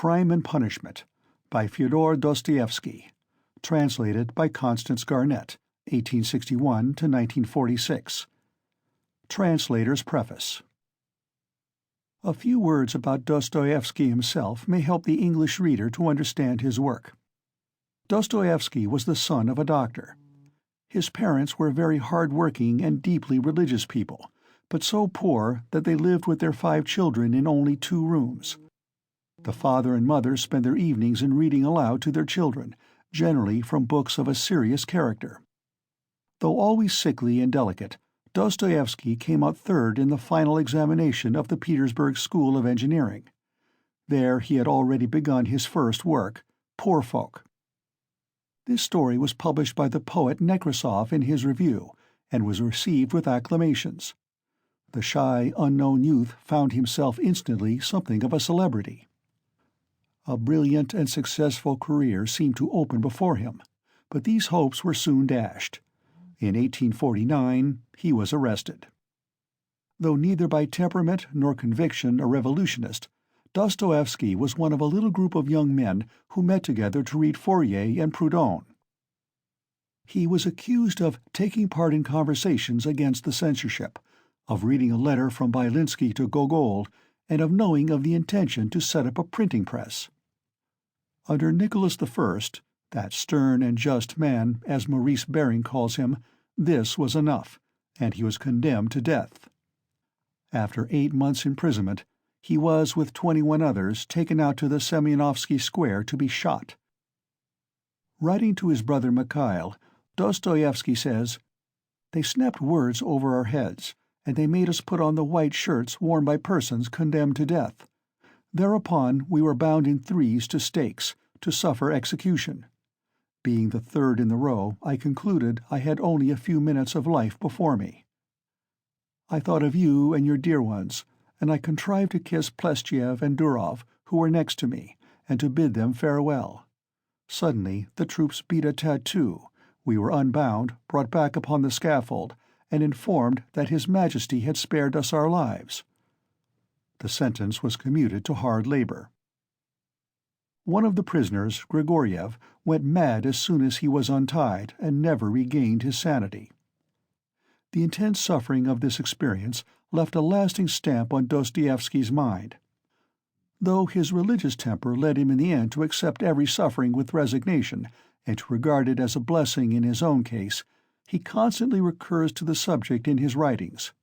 Crime and Punishment by Fyodor Dostoyevsky, translated by Constance Garnett, 1861 to 1946. Translator's Preface. A few words about Dostoyevsky himself may help the English reader to understand his work. Dostoyevsky was the son of a doctor. His parents were very hard-working and deeply religious people, but so poor that they lived with their 5 children in only 2 rooms. The father and mother spent their evenings in reading aloud to their children, generally from books of a serious character. Though always sickly and delicate, Dostoyevsky came out third in the final examination of the Petersburg School of Engineering. There he had already begun his first work, Poor Folk. This story was published by the poet Nekrasov in his review, and was received with acclamations. The shy, unknown youth found himself instantly something of a celebrity. A brilliant and successful career seemed to open before him, but these hopes were soon dashed. In 1849 he was arrested. Though neither by temperament nor conviction a revolutionist, Dostoevsky was one of a little group of young men who met together to read Fourier and Proudhon. He was accused of taking part in conversations against the censorship, of reading a letter from Byelinsky to Gogol, and of knowing of the intention to set up a printing press. Under Nicholas I, that stern and just man, as Maurice Baring calls him, this was enough, and he was condemned to death. After 8 months' imprisonment, he was, with 21 others, taken out to the Semyonovsky Square to be shot. Writing to his brother Mikhail, Dostoevsky says, "They snapped words over our heads, and they made us put on the white shirts worn by persons condemned to death. Thereupon we were bound in threes to stakes, to suffer execution. Being the third in the row, I concluded I had only a few minutes of life before me. I thought of you and your dear ones, and I contrived to kiss Plestchev and Durov, who were next to me, and to bid them farewell. Suddenly the troops beat a tattoo. We were unbound, brought back upon the scaffold, and informed that His Majesty had spared us our lives." The sentence was commuted to hard labor. One of the prisoners, Grigoriev, went mad as soon as he was untied and never regained his sanity. The intense suffering of this experience left a lasting stamp on Dostoevsky's mind. Though his religious temper led him in the end to accept every suffering with resignation and to regard it as a blessing in his own case, he constantly recurs to the subject in his writings.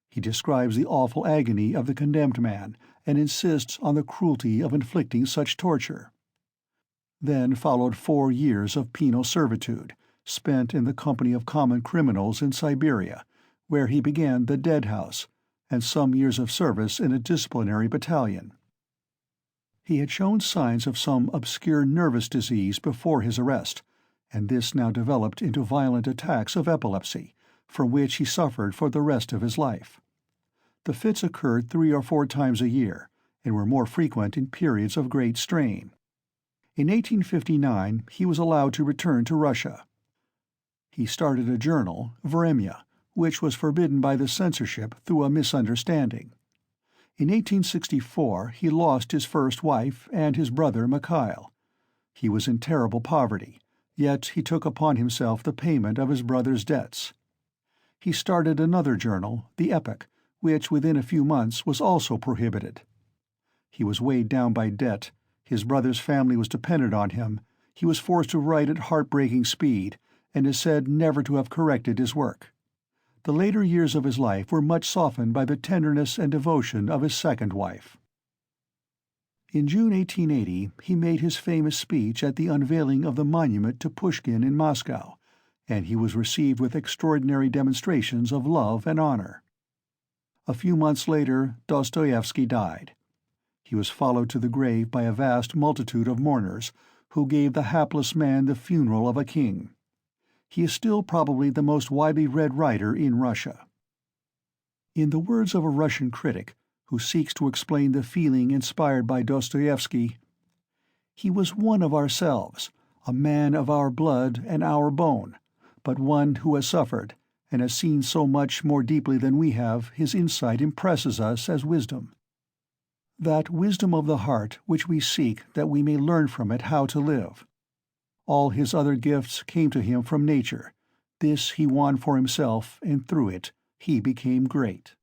He describes the awful agony of the condemned man, and insists on the cruelty of inflicting such torture. Then followed 4 years of penal servitude, spent in the company of common criminals in Siberia, where he began the dead house, and some years of service in a disciplinary battalion. He had shown signs of some obscure nervous disease before his arrest, and this now developed into violent attacks of epilepsy, from which he suffered for the rest of his life. The fits occurred 3 or 4 times a year, and were more frequent in periods of great strain. In 1859 he was allowed to return to Russia. He started a journal, Vremya, which was forbidden by the censorship through a misunderstanding. In 1864 he lost his first wife and his brother Mikhail. He was in terrible poverty, yet he took upon himself the payment of his brother's debts. He started another journal, the Epoch, which within a few months was also prohibited. He was weighed down by debt, his brother's family was dependent on him, he was forced to write at heartbreaking speed, and is said never to have corrected his work. The later years of his life were much softened by the tenderness and devotion of his second wife. In June 1880 he made his famous speech at the unveiling of the monument to Pushkin in Moscow, and he was received with extraordinary demonstrations of love and honor. A few months later Dostoevsky died. He was followed to the grave by a vast multitude of mourners, who gave the hapless man the funeral of a king. He is still probably the most widely read writer in Russia. In the words of a Russian critic, who seeks to explain the feeling inspired by Dostoevsky, "He was one of ourselves, a man of our blood and our bone, but one who has suffered, and has seen so much more deeply than we have. His insight impresses us as wisdom. that wisdom of the heart which we seek that we may learn from it how to live. All his other gifts came to him from nature. This he won for himself, and through it he became great.